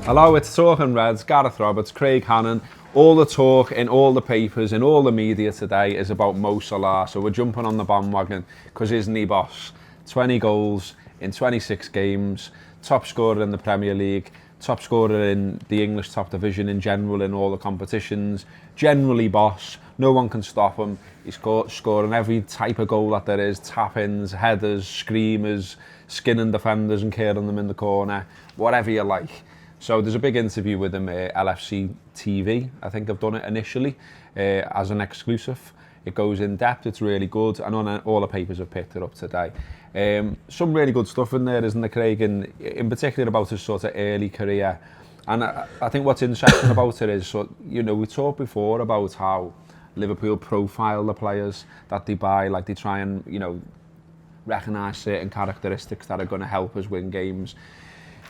Hello, it's Talking Reds, Gareth Roberts, Craig Hannon. All the talk in all the papers, in all the media today is about Mo Salah. So we're jumping on the bandwagon because isn't he boss? 20 goals in 26 games, top scorer in the Premier League, top scorer in the English top division in general in all the competitions. Generally boss, no one can stop him. He's scoring every type of goal that there is, tap-ins, headers, screamers, skinning defenders and curling them in the corner, whatever you like. So there's a big interview with him at LFC TV. I think I've done it initially as an exclusive. It goes in depth, it's really good, and on all the papers have picked it up today. Some really good stuff in there, isn't there, Craig? And in particular about his sort of early career. And I think what's interesting about it is, so, you know, we talked before about how Liverpool profile the players that they buy, like they try and, you know, recognise certain characteristics that are going to help us win games.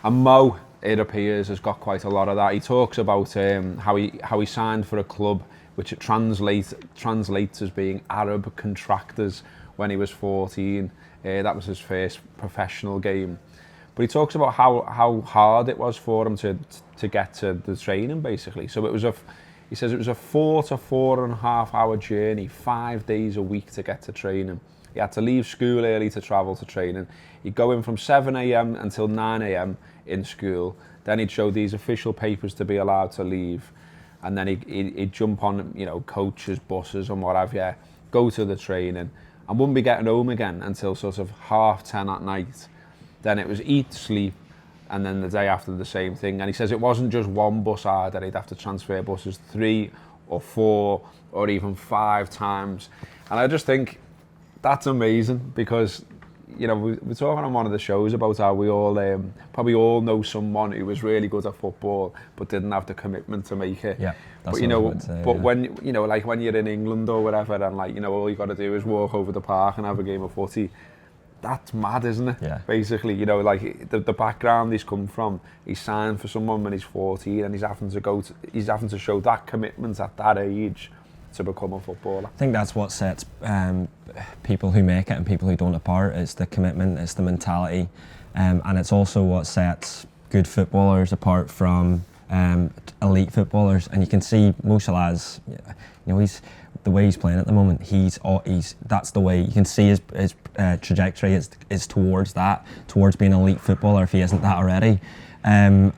And Mo, it appears, has got quite a lot of that. He talks about how he signed for a club which it translates as being Arab contractors when he was 14. That was his first professional game. But he talks about how hard it was for him to get to the training, basically. So he says it was a 4 to 4.5 hour journey, 5 days a week to get to training. He had to leave school early to travel to training. He'd go in from 7 a.m. until 9 a.m. in school. Then he'd show these official papers to be allowed to leave. And then he'd jump on, you know, coaches, buses and what have you, go to the training and wouldn't be getting home again until sort of 10:30 at night. Then it was eat, sleep, and then the day after the same thing. And he says it wasn't just one bus either. He'd have to transfer buses 3 or 4 or even 5 times. And I just think that's amazing because, you know, we're talking on one of the shows about how we all probably all know someone who was really good at football but didn't have the commitment to make it. Yeah, that's but you know, say, but yeah. when you know, like when you're in England or whatever, and like, you know, all you got to do is walk over the park and have a game of footy. That's mad, isn't it? Yeah. Basically, you know, like the background he's come from. He's signed for someone when he's 14, and he's having to show that commitment at that age to become a footballer. I think that's what sets people who make it and people who don't apart. It's the commitment, it's the mentality, and it's also what sets good footballers apart from elite footballers. And you can see Mo Salah's, you know, the way he's playing at the moment. That's the way you can see his trajectory is towards being an elite footballer if he isn't that already. And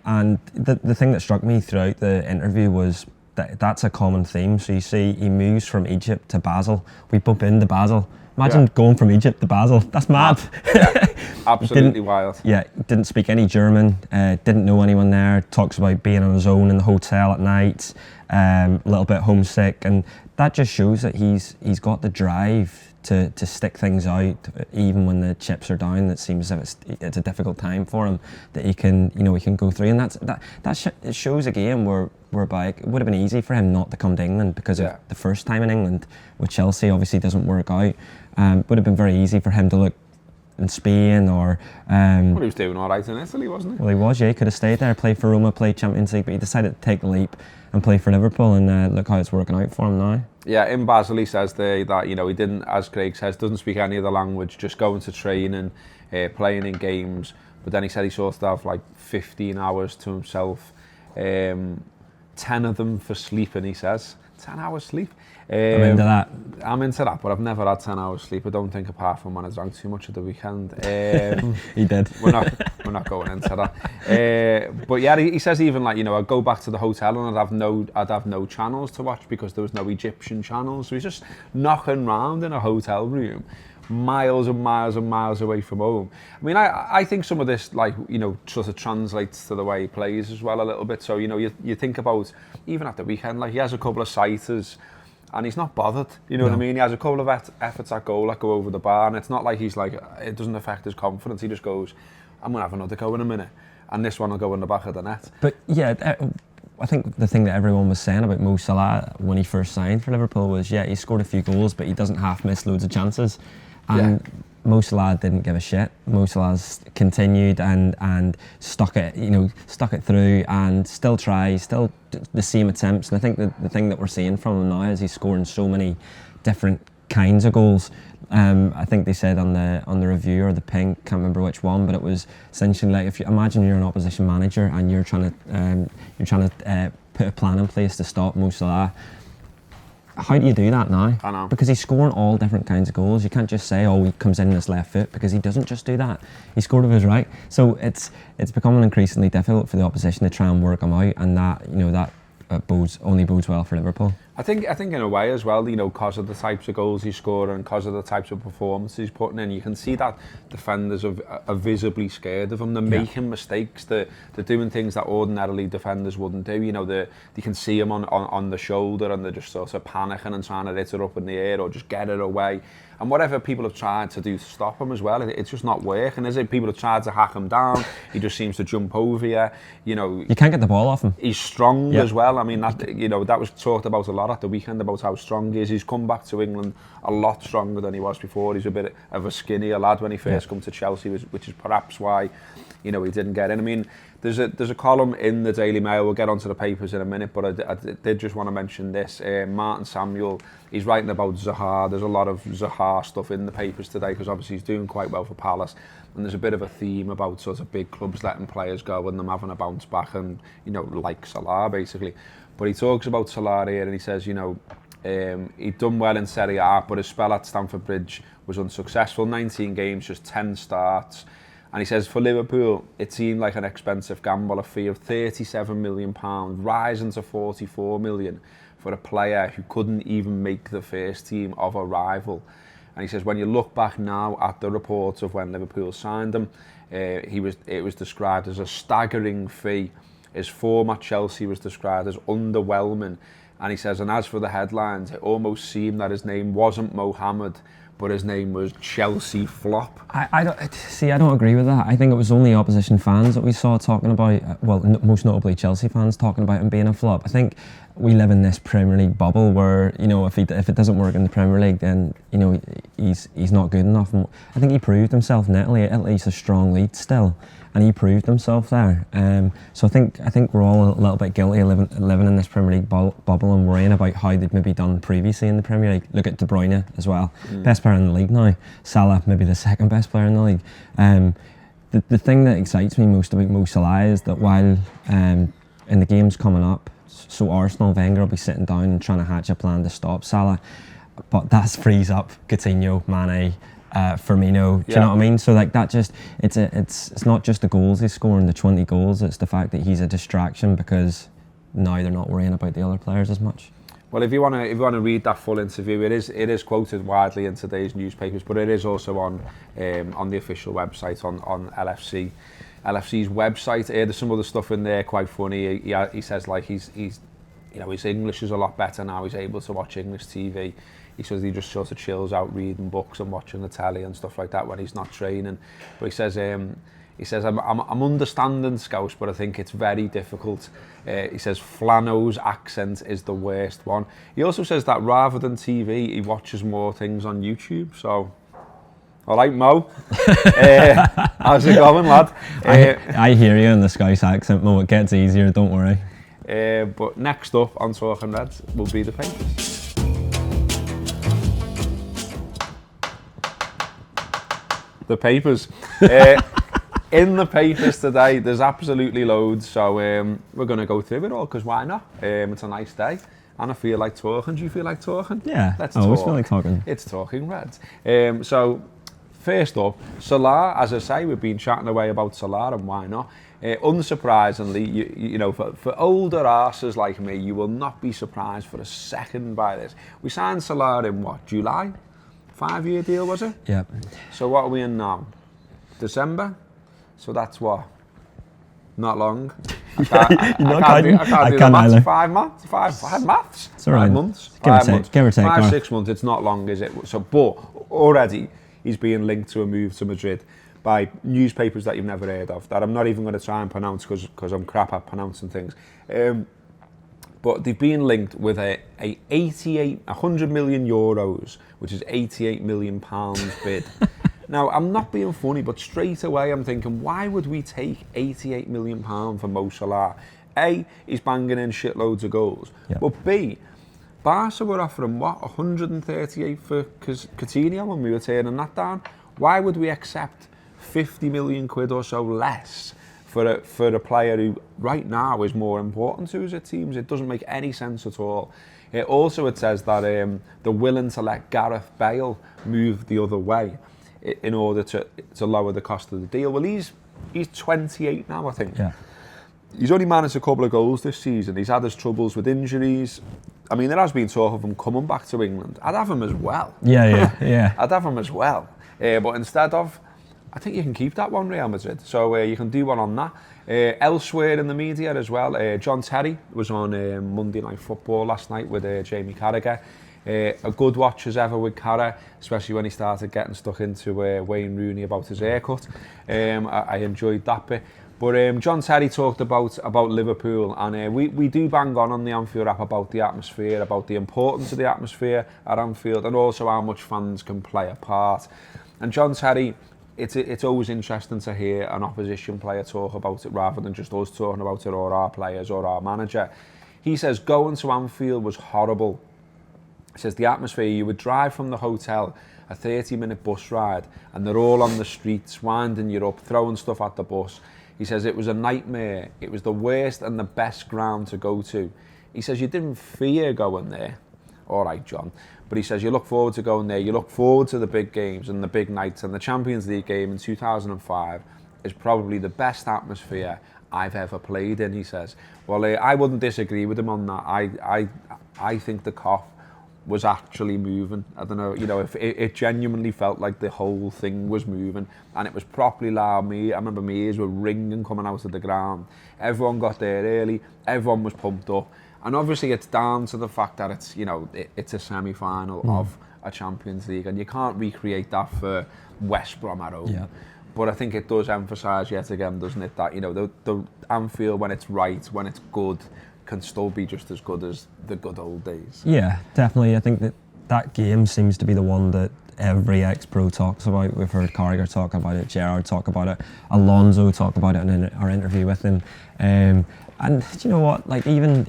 the thing that struck me throughout the interview was that's a common theme. So you see he moves from Egypt to Basel. We bump into Basel. Imagine going from Egypt to Basel. That's mad. Yeah, absolutely wild. Yeah, didn't speak any German, didn't know anyone there, talks about being on his own in the hotel at night, a little bit homesick, and that just shows that he's got the drive to stick things out even when the chips are down. It seems as if it's a difficult time for him, that he can go through, and it shows a game whereby it would have been easy for him not to come to England because of the first time in England with Chelsea obviously doesn't work out. Would have been very easy for him to look in Spain or well, he was doing all right in Italy, wasn't he? Well, he was, yeah. He could have stayed there, played for Roma, played Champions League, but he decided to take the leap and play for Liverpool, and look how it's working out for him now. Yeah, in Basel he says that, you know, he didn't, as Craig says, doesn't speak any other language, just going to training, playing in games. But then he said he sort of have like 15 hours to himself, 10 of them for sleeping, he says. 10 hours sleep. I'm into that. I'm into that, but I've never had 10 hours sleep. I don't think, apart from when I drank too much at the weekend. He did. We're not going into that. But yeah, he says even, like, you know, I'd go back to the hotel and I'd have no channels to watch because there was no Egyptian channels. So he's just knocking around in a hotel room, miles and miles and miles away from home. I mean, I think some of this, like, you know, sort of translates to the way he plays as well a little bit. So, you know, you think about, even at the weekend, like, he has a couple of sighters and he's not bothered, you know what I mean? He has a couple of efforts at goal that go over the bar, and it's not like he's like, it doesn't affect his confidence. He just goes, I'm going to have another go in a minute, and this one will go in the back of the net. But yeah, I think the thing that everyone was saying about Mo Salah when he first signed for Liverpool was, yeah, he scored a few goals, but he doesn't half miss loads of chances. And Mo Salah didn't give a shit. Mo Salah's continued and stuck it through, and still the same attempts. And I think the thing that we're seeing from him now is he's scoring so many different kinds of goals. I think they said on the review or the ping, can't remember which one, but it was essentially like, if you imagine you're an opposition manager and you're trying to put a plan in place to stop Mo Salah. How do you do that now? I know. Because he's scoring all different kinds of goals. You can't just say, oh, he comes in his left foot, because he doesn't just do that. He scored with his right. So it's becoming increasingly difficult for the opposition to try and work him out, and that only bodes well for Liverpool. I think in a way as well, because of the types of goals he's scoring and because of the types of performances he's putting in, you can see that defenders are visibly scared of him. They're making mistakes. They're doing things that ordinarily defenders wouldn't do. They can see him on the shoulder and they're just sort of panicking and trying to hit it up in the air or just get it away. And whatever people have tried to do to stop him as well, it's just not working, is it? People have tried to hack him down. He just seems to jump over you. You can't get the ball off him. He's strong as well. I mean, that was talked about a lot at the weekend about how strong he is. He's come back to England a lot stronger than he was before. He's a bit of a skinnier lad when he first come to Chelsea, which is perhaps why he didn't get in. I mean, there's a column in the Daily Mail. We'll get onto the papers in a minute, but I did just want to mention this. Martin Samuel, he's writing about Zaha. There's a lot of Zaha stuff in the papers today because obviously he's doing quite well for Palace, and there's a bit of a theme about sort of big clubs letting players go and them having a bounce back, and like Salah basically. But he talks about Salah here and he says, he'd done well in Serie A, but his spell at Stamford Bridge was unsuccessful. 19 games, just 10 starts. And he says, for Liverpool, it seemed like an expensive gamble, a fee of £37 million, rising to £44 million for a player who couldn't even make the first team of a rival. And he says, when you look back now at the reports of when Liverpool signed him, it was described as a staggering fee. His form at Chelsea was described as underwhelming. And he says, and as for the headlines, it almost seemed that his name wasn't Mohammed, but his name was Chelsea Flop. I don't agree with that. I think it was only opposition fans that we saw talking about, most notably Chelsea fans talking about him being a flop. I think we live in this Premier League bubble where, if it doesn't work in the Premier League, then, he's not good enough. And I think he proved himself nettily, at least a strong lead still. And he proved himself there. So I think we're all a little bit guilty of living in this Premier League bubble and worrying about how they'd maybe done previously in the Premier League. Look at De Bruyne as well, best player in the league now. Salah, maybe the second best player in the league. The thing that excites me most about Mo Salah is that while in the games coming up, so Arsenal, Wenger will be sitting down and trying to hatch a plan to stop Salah, but that frees up Coutinho, Mane, Firmino, do you know what I mean? So like that it's not just the goals he's scoring, the 20 goals, it's the fact that he's a distraction because now they're not worrying about the other players as much. Well, if you want to read that full interview, it is quoted widely in today's newspapers, but it is also on the official website on LFC's website. There's some other stuff in there quite funny. He says like he's his English is a lot better now. He's able to watch English TV. He says he just sort of chills out reading books and watching the telly and stuff like that when he's not training. But he says I'm understanding Scouse, but I think it's very difficult. He says Flano's accent is the worst one. He also says that rather than TV, he watches more things on YouTube. So, all right, Mo. How's it going, lad? I hear you in the Scouse accent, Mo. It gets easier, don't worry. But next up on Talking Reds will be the papers. The papers. In the papers today, there's absolutely loads, so we're going to go through it all, because why not? It's a nice day, and I feel like talking. Do you feel like talking? Yeah, let's talk. I always feel like talking. It's Talking Reds. So, first up, Salah, as I say, we've been chatting away about Salah, and why not? Unsurprisingly, you know, for older arses like me, you will not be surprised for a second by this. We signed Salah in, what, July? 5-year deal, was it? Yeah. So what are we in now? December? So that's what? Not long. I can't do the maths. 5 months? Five maths? It's all right. 5 months? Give or take. 5, 6 months, it's not long, is it? So, but already he's being linked to a move to Madrid by newspapers that you've never heard of, that I'm not even going to try and pronounce because I'm crap at pronouncing things. But they've been linked with a 100 million euros, which is 88 million pounds bid. Now, I'm not being funny, but straight away I'm thinking, why would we take 88 million pounds for Mo Salah? A, he's banging in shitloads of goals. Yeah. But B, Barca were offering, what, 138 for Coutinho when we were turning that down? Why would we accept 50 million quid or so less for a player who right now is more important to us, it seems? It doesn't make any sense at all. It says that they're willing to let Gareth Bale move the other way in order to lower the cost of the deal. Well, he's 28 now, I think. Yeah. He's only managed a couple of goals this season. He's had his troubles with injuries. I mean, there has been talk of him coming back to England. I'd have him as well. Yeah. I'd have him as well. But instead of, I think you can keep that one, Real Madrid. So you can do one on that. Elsewhere in the media as well, John Terry was on Monday Night Football last night with Jamie Carragher. A good watch as ever with Carra, especially when he started getting stuck into Wayne Rooney about his haircut. I enjoyed that bit. But John Terry talked about Liverpool, and we do bang on the Anfield app about the atmosphere, about the importance of the atmosphere at Anfield, and also how much fans can play a part. And John Terry, it's always interesting to hear an opposition player talk about it rather than just us talking about it, or our players or our manager. He says going to Anfield was horrible. He says the atmosphere, you would drive from the hotel, a 30-minute bus ride, and they're all on the streets, winding you up, throwing stuff at the bus. He says it was a nightmare. It was the worst and the best ground to go to. He says you didn't fear going there. All right, John. But he says you look forward to going there. You look forward to the big games and the big nights. And the Champions League game in 2005 is probably the best atmosphere I've ever played in, he says. Well, I wouldn't disagree with him on that. I think the cough was actually moving. I don't know, if it genuinely felt like the whole thing was moving, and it was properly loud. I remember my ears were ringing coming out of the ground. Everyone got there early, everyone was pumped up, and obviously it's down to the fact that it's a semi-final of a Champions League, and you can't recreate that for West Brom at home. Yeah. But I think it does emphasise yet again, doesn't it, that the Anfield, when it's right, when it's good, can still be just as good as the good old days. Yeah, definitely. I think that game seems to be the one that every ex-pro talks about. We've heard Carragher talk about it, Gerrard talk about it, Alonso talk about it in our interview with him. And you know what? Like even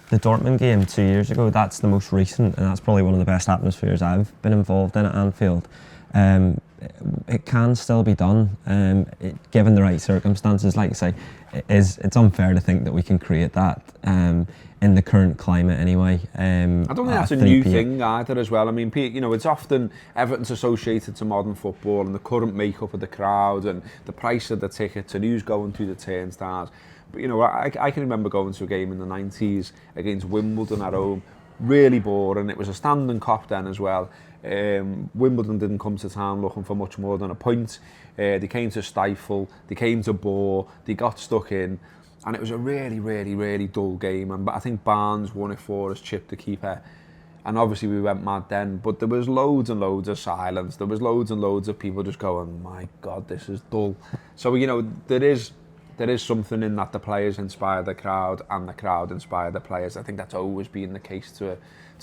the Dortmund game 2 years ago, that's the most recent, and that's probably one of the best atmospheres I've been involved in at Anfield. It can still be done, given the right circumstances. Like I say, it's unfair to think that we can create that in the current climate anyway. I don't think that's a new thing either as well. I mean, it's often Everton's associated to modern football and the current makeup of the crowd and the price of the tickets and who's going through the turnstiles. But I can remember going to a game in the 90s against Wimbledon at home, really boring. It was a standing cop then as well. Wimbledon didn't come to town looking for much more than a point. They came to stifle, they came to bore, they got stuck in, and it was a really, really, really dull game. And I think Barnes won it for us, chipped the keeper, and obviously we went mad then. But there was loads and loads of silence. There was loads and loads of people just going, "My God, this is dull." So there is something in that the players inspire the crowd and the crowd inspire the players. I think that's always been the case to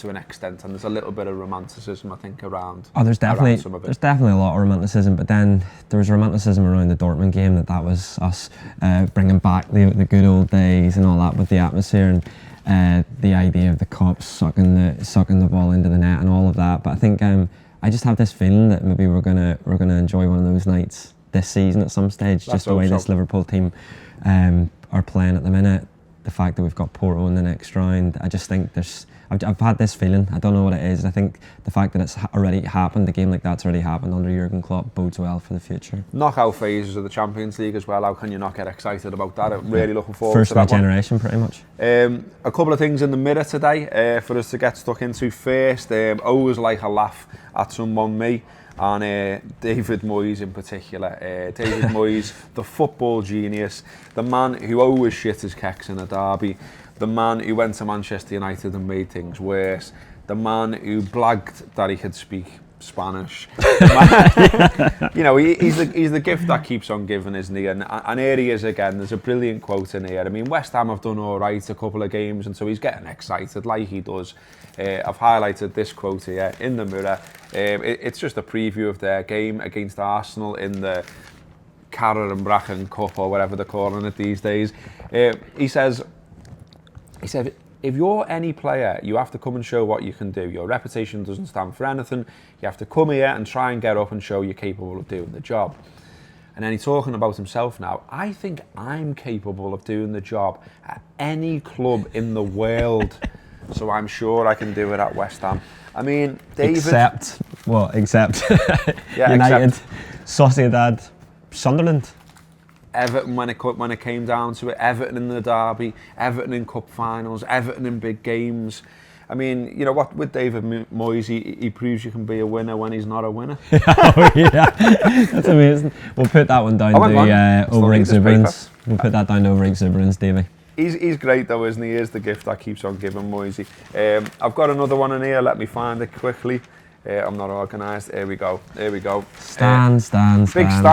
an extent, and there's a little bit of romanticism, I think, around. Oh, there's definitely a lot of romanticism, but then there was romanticism around the Dortmund game that was us bringing back the good old days and all that with the atmosphere and the idea of the cops sucking the ball into the net and all of that. But I think I just have this feeling that maybe we're gonna enjoy one of those nights this season at some stage. Just the way this Liverpool team are playing at the minute, the fact that we've got Porto in the next round. I just think I've had this feeling. I don't know what it is. I think the fact that it's already happened, a game like that's already happened under Jurgen Klopp, bodes well for the future. Knockout phases of the Champions League as well. How can you not get excited about that? I'm really looking forward First to that of my generation, pretty much. A couple of things in the mirror today for us to get stuck into. First, always like a laugh at someone, me, and David Moyes in particular. David Moyes, the football genius, the man who always shit his kecks in a derby, the man who went to Manchester United and made things worse, the man who blagged that he could speak Spanish. He's the gift that keeps on giving, isn't he? And here he is again. There's a brilliant quote in here. I mean, West Ham have done all right a couple of games, and so he's getting excited like he does. I've highlighted this quote here in the mirror. It's just a preview of their game against Arsenal in the Carrer and Bracken Cup, or whatever they're calling it these days. He said, if you're any player, you have to come and show what you can do. Your reputation doesn't stand for anything. You have to come here and try and get up and show you're capable of doing the job. And then he's talking about himself now. I think I'm capable of doing the job at any club in the world. So I'm sure I can do it at West Ham. I mean, David... Except Yeah, United, except Sociedad, Sunderland. Everton, when it came down to it, Everton in the derby, Everton in cup finals, Everton in big games. I mean, you know what, with David Moyes, he proves you can be a winner when he's not a winner. Oh, yeah, that's amazing. We'll put that one down to over-exuberance. We'll put that down to over-exuberance, Davey. He's great though, isn't he? He is the gift that keeps on giving, Moisey. I've got another one in here, let me find it quickly. I'm not organised. Here we go. Stan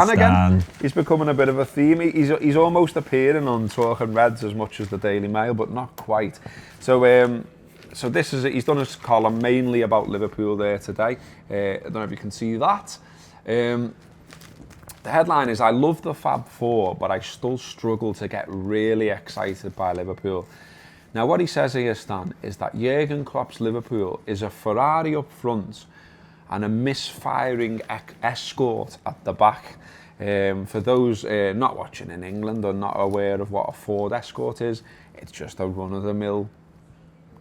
again. He's becoming a bit of a theme. He's almost appearing on Talking Reds as much as the Daily Mail, but not quite. So this is he's done his column mainly about Liverpool there today. I don't know if you can see that. The headline is, I love the Fab Four, but I still struggle to get really excited by Liverpool. Now, what he says here, Stan, is that Jurgen Klopp's Liverpool is a Ferrari up front and a misfiring escort at the back. For those not watching in England or not aware of what a Ford Escort is, it's just a run-of-the-mill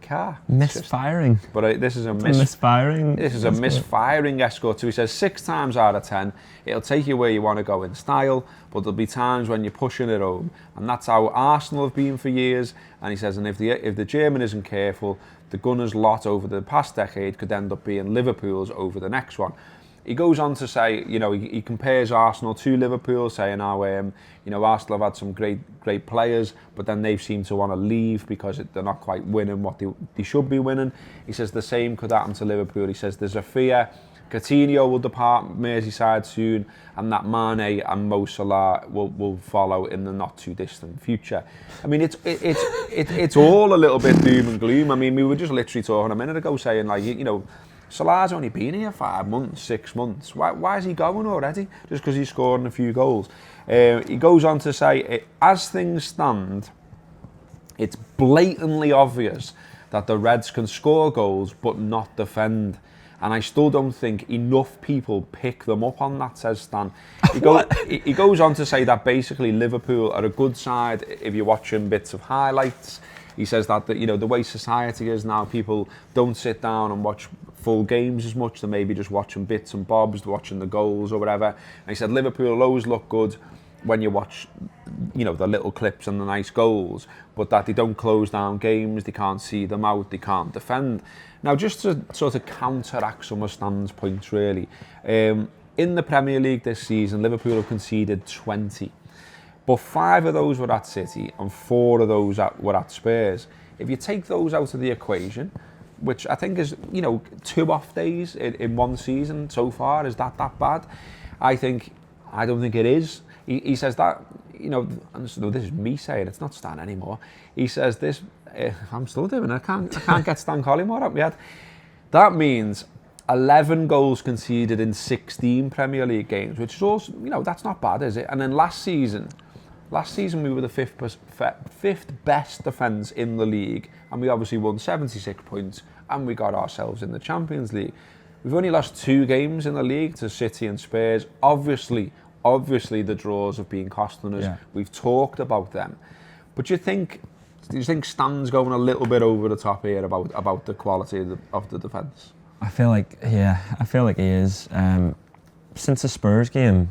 car. Misfiring. This is a misfiring. This is a misfiring Escort. So he says 6 times out of 10, it'll take you where you want to go in style, but there'll be times when you're pushing it home, and that's how Arsenal have been for years. And he says, and if the German isn't careful, the Gunners' lot over the past decade could end up being Liverpool's over the next one. He goes on to say, you know, he compares Arsenal to Liverpool, saying how, you know, Arsenal have had some great players, but then they've seemed to want to leave because they're not quite winning what they should be winning. He says the same could happen to Liverpool. He says there's a fear Coutinho will depart Merseyside soon, and that Mane and Mo Salah will follow in the not too distant future. I mean, it's all a little bit doom and gloom. I mean, we were just literally talking a minute ago saying, like, you know, Salah's only been here 5 months, 6 months. Why is he going already? Just because he's scoring a few goals. He goes on to say, as things stand, it's blatantly obvious that the Reds can score goals but not defend. And I still don't think enough people pick them up on that, says Stan. He goes on to say that basically Liverpool are a good side if you're watching bits of highlights. He says that you know, the way society is now, people don't sit down and watch full games as much. They're maybe just watching bits and bobs, watching the goals or whatever. And he said Liverpool will always look good when you watch, you know, the little clips and the nice goals, but that they don't close down games, they can't see them out, they can't defend. Now, just to sort of counteract some of Stan's points, really, in the Premier League this season, Liverpool have conceded 20. But 5 of those were at City and 4 of those were at Spurs. If you take those out of the equation, which I think is, you know, 2 off days in one season so far, is that bad? I don't think it is. He says that, you know, and so this is me saying, it's not Stan anymore. He says this, I'm still doing it, I can't get Stan Collymore out my head. That means 11 goals conceded in 16 Premier League games, which is also, you know, that's not bad, is it? And then last season we were the 5th best defence in the league, and we obviously won 76 points, and we got ourselves in the Champions League. We've only lost 2 games in the league to City and Spurs. Obviously the draws have been costing us. Yeah. We've talked about them. But do you think Stan's going a little bit over the top here about the quality of the defence? I feel like he is. Since the Spurs game,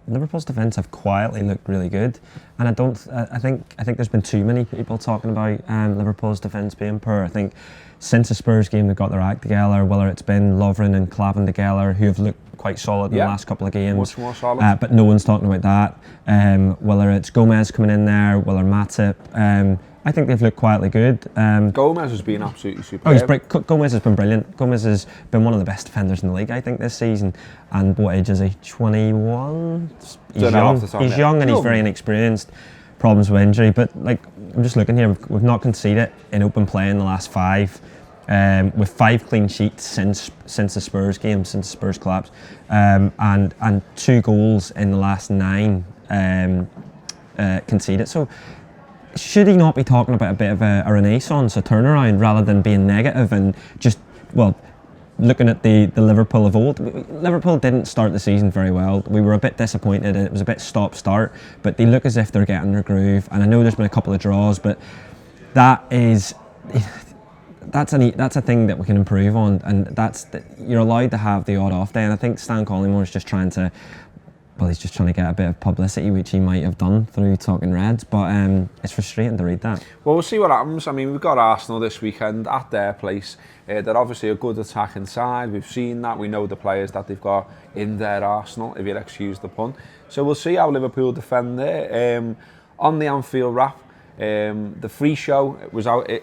Liverpool's defence have quietly looked really good, and I think there's been too many people talking about Liverpool's defence being poor. I think since the Spurs game they've got their act together, whether it's been Lovren and Klavan together, who have looked quite solid in the last couple of games. Much more solid. But no one's talking about that. Whether it's Gomez coming in there, whether Matip, I think they've looked quietly good. Gomez has been absolutely superb. Gomez has been brilliant. Gomez has been one of the best defenders in the league, I think, this season. And what age is he? 21? He's young and he's very inexperienced. Problems with injury, but like, I'm just looking here, we've not conceded in open play in the last 5. With 5 clean sheets since the Spurs game, since the Spurs collapse, and 2 goals in the last 9 conceded. So should he not be talking about a bit of a renaissance, a turnaround, rather than being negative and just, well, looking at the Liverpool of old? Liverpool didn't start the season very well. We were a bit disappointed. It was a bit stop-start, but they look as if they're getting their groove. And I know there's been a couple of draws, but that's a thing that we can improve on, and you're allowed to have the odd off day. And I think Stan Collymore is just trying to. Well, he's just trying to get a bit of publicity, which he might have done through talking Reds, but it's frustrating to read that. Well, we'll see what happens. I mean, we've got Arsenal this weekend at their place. They're obviously a good attacking side. We've seen that. We know the players that they've got in their Arsenal, if you'll excuse the pun. So we'll see how Liverpool defend there. On the Anfield wrap, the free show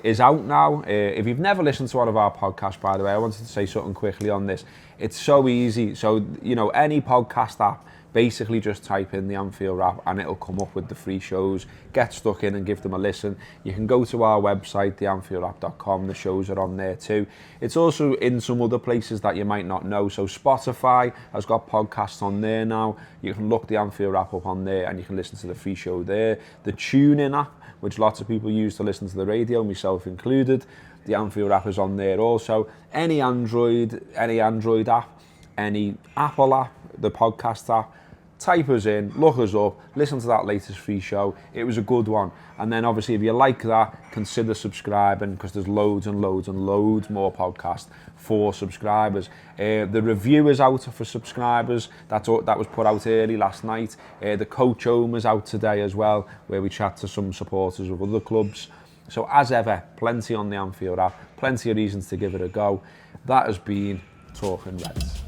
is out now. If you've never listened to one of our podcasts, by the way, I wanted to say something quickly on this. It's so easy. So, any podcast app, basically just type in the Anfield wrap and it'll come up with the free shows. Get stuck in and give them a listen. You can go to our website, theanfieldwrap.com. The shows are on there too. It's also in some other places that you might not know. So Spotify has got podcasts on there now. You can look the Anfield wrap up on there and you can listen to the free show there. The TuneIn app, which lots of people use to listen to the radio, myself included. The Anfield app is on there also. Any Android app, any Apple app, the podcast app, type us in, look us up, listen to that latest free show. It was a good one. And then obviously if you like that, consider subscribing, because there's loads and loads and loads more podcasts for subscribers. The review is out for subscribers. That was put out early last night. The Coach Home is out today as well, where we chat to some supporters of other clubs. So as ever, plenty on the Anfield app, plenty of reasons to give it a go. That has been Talking Reds.